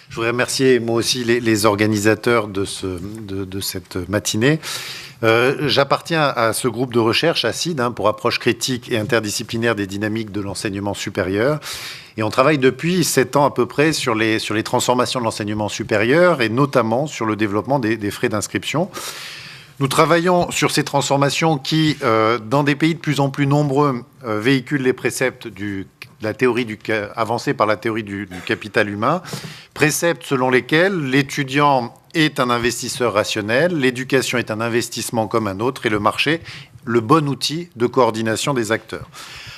Je voudrais remercier moi aussi les organisateurs de cette matinée. J'appartiens à ce groupe de recherche, ACID, pour approche critique et interdisciplinaire des dynamiques de l'enseignement supérieur. Et on travaille depuis 7 ans à peu près sur les transformations de l'enseignement supérieur et notamment sur le développement des frais d'inscription. Nous travaillons sur ces transformations qui, dans des pays de plus en plus nombreux, véhiculent les préceptes avancés par la théorie du capital humain, préceptes selon lesquels l'étudiant est un investisseur rationnel, l'éducation est un investissement comme un autre et le marché, le bon outil de coordination des acteurs.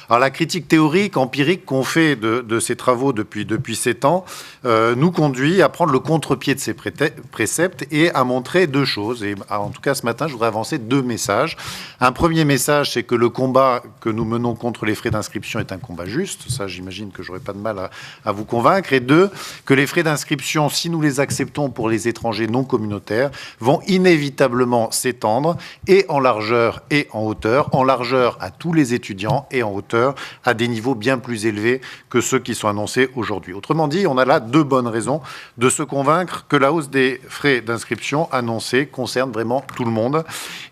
Alors la critique théorique, empirique qu'on fait de ces travaux depuis 7 ans nous conduit à prendre le contre-pied de ces préceptes et à montrer 2 choses. Et en tout cas, ce matin, je voudrais avancer 2 messages. Un premier message, c'est que le combat que nous menons contre les frais d'inscription est un combat juste. Ça, j'imagine que je n'aurai pas de mal à vous convaincre. Et 2, que les frais d'inscription, si nous les acceptons pour les étrangers non communautaires, vont inévitablement s'étendre et en largeur et en hauteur. En largeur à tous les étudiants et en hauteur à des niveaux bien plus élevés que ceux qui sont annoncés aujourd'hui. Autrement dit, on a là 2 bonnes raisons de se convaincre que la hausse des frais d'inscription annoncée concerne vraiment tout le monde.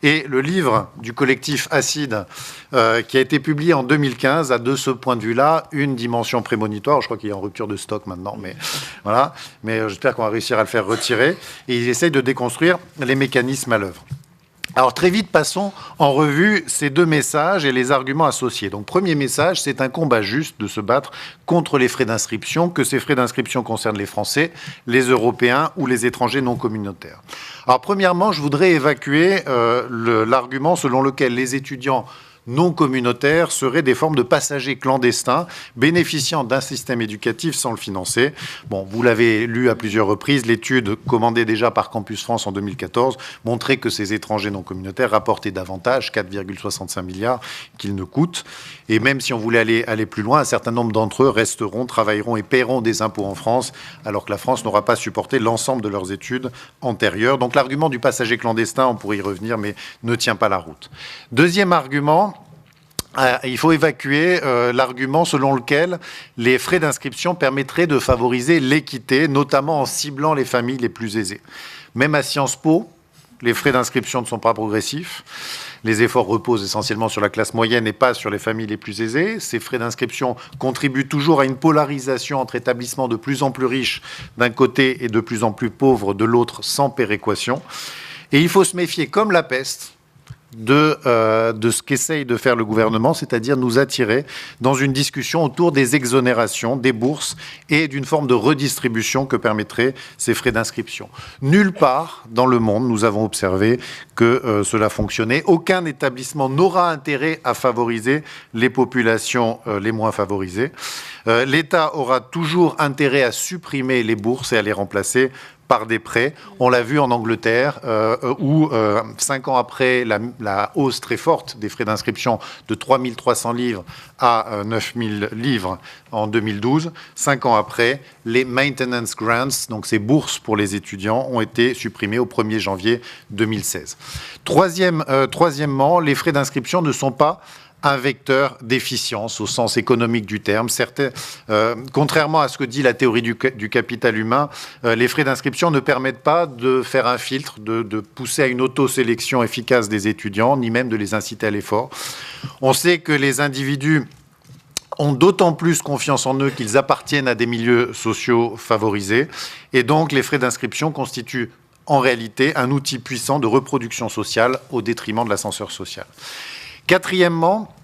Et le livre du collectif ACID, qui a été publié en 2015, a de ce point de vue-là une dimension prémonitoire. Je crois qu'il est en rupture de stock maintenant, mais voilà. Mais j'espère qu'on va réussir à le faire retirer. Et ils essayent de déconstruire les mécanismes à l'œuvre. Alors très vite, passons en revue ces 2 messages et les arguments associés. Donc premier message, c'est un combat juste de se battre contre les frais d'inscription, que ces frais d'inscription concernent les Français, les Européens ou les étrangers non communautaires. Alors premièrement, je voudrais évacuer l'argument selon lequel les étudiants non communautaires seraient des formes de passagers clandestins bénéficiant d'un système éducatif sans le financer. Bon, vous l'avez lu à plusieurs reprises, l'étude commandée déjà par Campus France en 2014 montrait que ces étrangers non communautaires rapportaient davantage, 4,65 milliards, qu'ils ne coûtent. Et même si on voulait aller plus loin, un certain nombre d'entre eux resteront, travailleront et paieront des impôts en France, alors que la France n'aura pas supporté l'ensemble de leurs études antérieures. Donc l'argument du passager clandestin, on pourrait y revenir, mais ne tient pas la route. Deuxième argument, il faut évacuer l'argument selon lequel les frais d'inscription permettraient de favoriser l'équité, notamment en ciblant les familles les plus aisées. Même à Sciences Po, les frais d'inscription ne sont pas progressifs. Les efforts reposent essentiellement sur la classe moyenne et pas sur les familles les plus aisées. Ces frais d'inscription contribuent toujours à une polarisation entre établissements de plus en plus riches d'un côté et de plus en plus pauvres de l'autre, sans péréquation. Et il faut se méfier, comme la peste, de ce qu'essaye de faire le gouvernement, c'est-à-dire nous attirer dans une discussion autour des exonérations, des bourses et d'une forme de redistribution que permettraient ces frais d'inscription. Nulle part dans le monde, nous avons observé que cela fonctionnait. Aucun établissement n'aura intérêt à favoriser les populations les moins favorisées. L'État aura toujours intérêt à supprimer les bourses et à les remplacer par des prêts. On l'a vu en Angleterre, où 5 ans après la hausse très forte des frais d'inscription de 3 300 livres à 9 000 livres en 2012, 5 ans après, les maintenance grants, donc ces bourses pour les étudiants, ont été supprimées au 1er janvier 2016. Troisièmement, les frais d'inscription ne sont pas un vecteur d'efficience au sens économique du terme. Contrairement à ce que dit la théorie du capital humain, les frais d'inscription ne permettent pas de faire un filtre, de pousser à une auto-sélection efficace des étudiants, ni même de les inciter à l'effort. On sait que les individus ont d'autant plus confiance en eux qu'ils appartiennent à des milieux sociaux favorisés. Et donc, les frais d'inscription constituent en réalité un outil puissant de reproduction sociale au détriment de l'ascenseur social. Quatrièmement,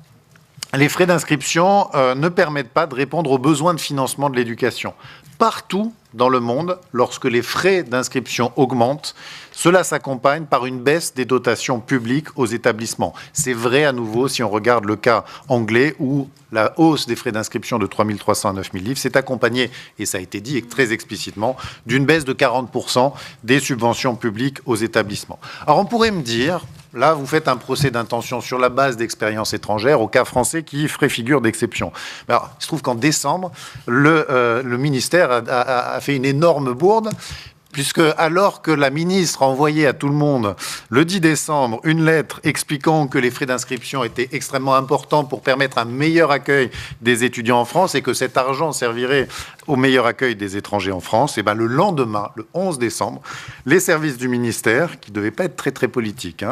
les frais d'inscription ne permettent pas de répondre aux besoins de financement de l'éducation. Partout dans le monde, lorsque les frais d'inscription augmentent, cela s'accompagne par une baisse des dotations publiques aux établissements. C'est vrai à nouveau si on regarde le cas anglais où la hausse des frais d'inscription de 3 300 à 9 000 livres s'est accompagnée, et ça a été dit très explicitement, d'une baisse de 40% des subventions publiques aux établissements. Alors on pourrait me dire, là vous faites un procès d'intention sur la base d'expériences étrangères au cas français qui ferait figure d'exception. Alors, il se trouve qu'en décembre, le ministère a fait une énorme bourde puisque alors que la ministre a envoyé à tout le monde le 10 décembre une lettre expliquant que les frais d'inscription étaient extrêmement importants pour permettre un meilleur accueil des étudiants en France et que cet argent servirait au meilleur accueil des étrangers en France, et bien le lendemain, le 11 décembre, les services du ministère, qui ne devaient pas être très très politiques,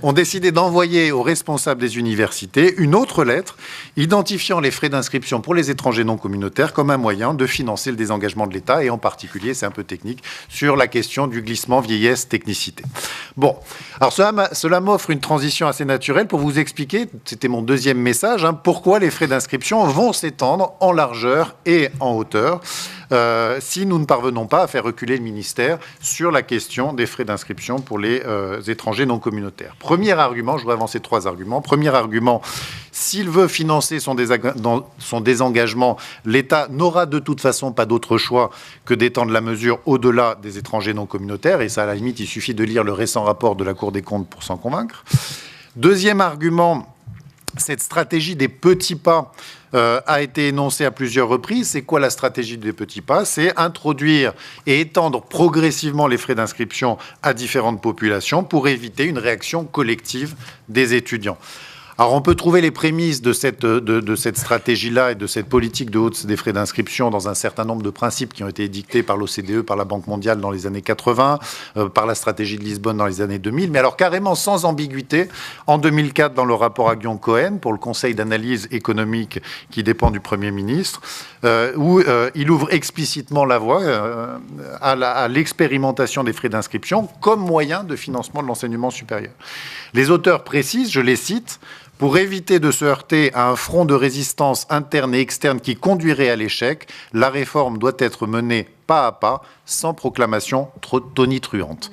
ont décidé d'envoyer aux responsables des universités une autre lettre identifiant les frais d'inscription pour les étrangers non communautaires comme un moyen de financer le désengagement de l'État, et en particulier, c'est un peu technique, sur la question du glissement vieillesse-technicité. Bon, alors cela m'offre une transition assez naturelle pour vous expliquer, c'était mon deuxième message, pourquoi les frais d'inscription vont s'étendre en largeur et en hauteur si nous ne parvenons pas à faire reculer le ministère sur la question des frais d'inscription pour les étrangers non communautaires. Premier argument, je voudrais avancer 3 arguments. Premier argument, s'il veut financer son désengagement, l'État n'aura de toute façon pas d'autre choix que d'étendre la mesure au-delà des étrangers non communautaires, et ça, à la limite, il suffit de lire le récent rapport de la Cour des comptes pour s'en convaincre. Deuxième argument, cette stratégie des petits pas a été énoncée à plusieurs reprises. C'est quoi la stratégie des petits pas? C'est introduire et étendre progressivement les frais d'inscription à différentes populations pour éviter une réaction collective des étudiants. Alors, on peut trouver les prémices de cette stratégie-là et de cette politique de hausse des frais d'inscription dans un certain nombre de principes qui ont été édictés par l'OCDE, par la Banque mondiale dans les années 80, par la stratégie de Lisbonne dans les années 2000, mais alors carrément sans ambiguïté, en 2004, dans le rapport Aguillon-Cohen, pour le Conseil d'analyse économique qui dépend du Premier ministre, où il ouvre explicitement la voie à l'expérimentation des frais d'inscription comme moyen de financement de l'enseignement supérieur. Les auteurs précisent, je les cite, pour éviter de se heurter à un front de résistance interne et externe qui conduirait à l'échec, la réforme doit être menée pas à pas, sans proclamation trop tonitruante.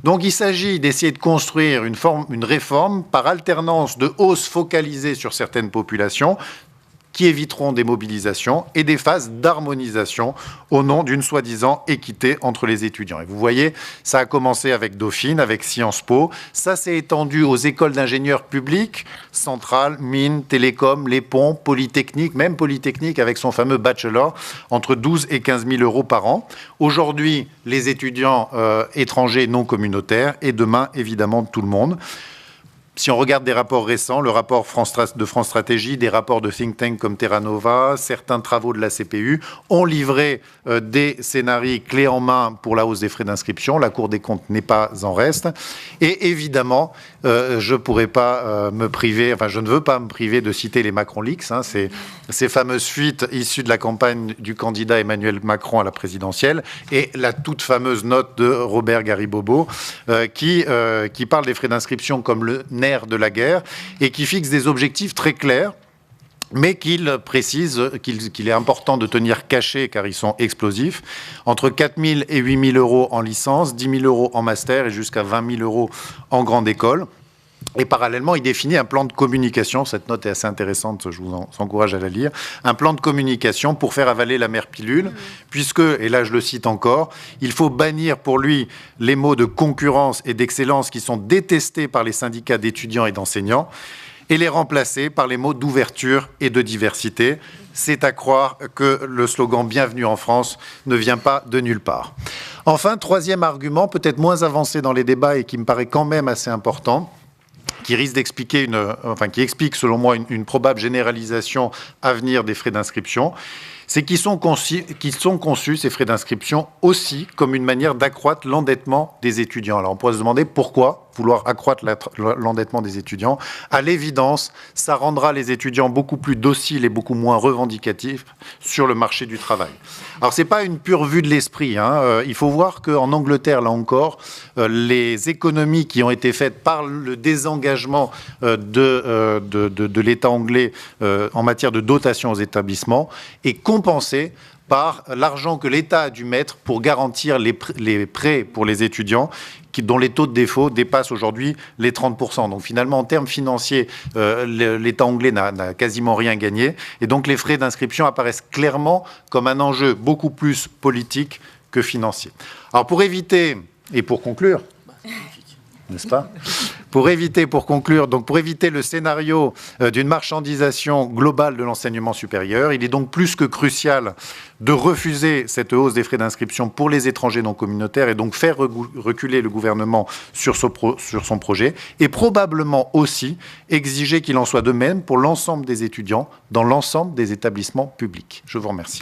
Donc il s'agit d'essayer de construire une réforme par alternance de hausses focalisées sur certaines populations, qui éviteront des mobilisations et des phases d'harmonisation au nom d'une soi-disant équité entre les étudiants. Et vous voyez, ça a commencé avec Dauphine, avec Sciences Po, ça s'est étendu aux écoles d'ingénieurs publics, Centrale, Mines, Télécom, les ponts, Polytechnique, même Polytechnique avec son fameux bachelor, entre 12 et 15 000 euros par an. Aujourd'hui, les étudiants étrangers non communautaires et demain, évidemment, tout le monde. Si on regarde des rapports récents, le rapport de France Stratégie, des rapports de think tanks comme Terra Nova, certains travaux de la CPU ont livré des scénarios clés en main pour la hausse des frais d'inscription. La Cour des comptes n'est pas en reste. Et évidemment, je ne pourrais pas me priver, enfin je ne veux pas me priver de citer les Macron Leaks, ces fameuses fuites issues de la campagne du candidat Emmanuel Macron à la présidentielle, et la toute fameuse note de Robert Garibobo qui parle des frais d'inscription comme le nerf de la guerre et qui fixe des objectifs très clairs, mais qu'il précise qu'il est important de tenir cachés car ils sont explosifs, entre 4 000 et 8 000 euros en licence, 10 000 euros en master et jusqu'à 20 000 euros en grande école. Et parallèlement, il définit un plan de communication, cette note est assez intéressante, je vous encourage à la lire, un plan de communication pour faire avaler la mère pilule, puisque, et là je le cite encore, il faut bannir pour lui les mots de concurrence et d'excellence qui sont détestés par les syndicats d'étudiants et d'enseignants, et les remplacer par les mots d'ouverture et de diversité. C'est à croire que le slogan « Bienvenue en France » ne vient pas de nulle part. Enfin, troisième argument, peut-être moins avancé dans les débats et qui me paraît quand même assez important, qui risque d'expliquer qui explique selon moi une probable généralisation à venir des frais d'inscription, c'est qu'ils sont conçus, ces frais d'inscription, aussi comme une manière d'accroître l'endettement des étudiants. Alors on pourrait se demander pourquoi vouloir accroître l'endettement des étudiants. À l'évidence, ça rendra les étudiants beaucoup plus dociles et beaucoup moins revendicatifs sur le marché du travail. Alors c'est pas une pure vue de l'esprit. Il faut voir qu'en Angleterre, là encore, les économies qui ont été faites par le désengagement de l'État anglais en matière de dotation aux établissements est compensée par l'argent que l'État a dû mettre pour garantir les prêts pour les étudiants dont les taux de défaut dépassent aujourd'hui les 30%. Donc finalement, en termes financiers, l'État anglais n'a quasiment rien gagné. Et donc les frais d'inscription apparaissent clairement comme un enjeu beaucoup plus politique que financier. Alors pour éviter, et pour conclure, n'est-ce pas ? pour conclure, donc pour éviter le scénario d'une marchandisation globale de l'enseignement supérieur, il est donc plus que crucial de refuser cette hausse des frais d'inscription pour les étrangers non communautaires et donc faire reculer le gouvernement sur son projet et probablement aussi exiger qu'il en soit de même pour l'ensemble des étudiants dans l'ensemble des établissements publics. Je vous remercie.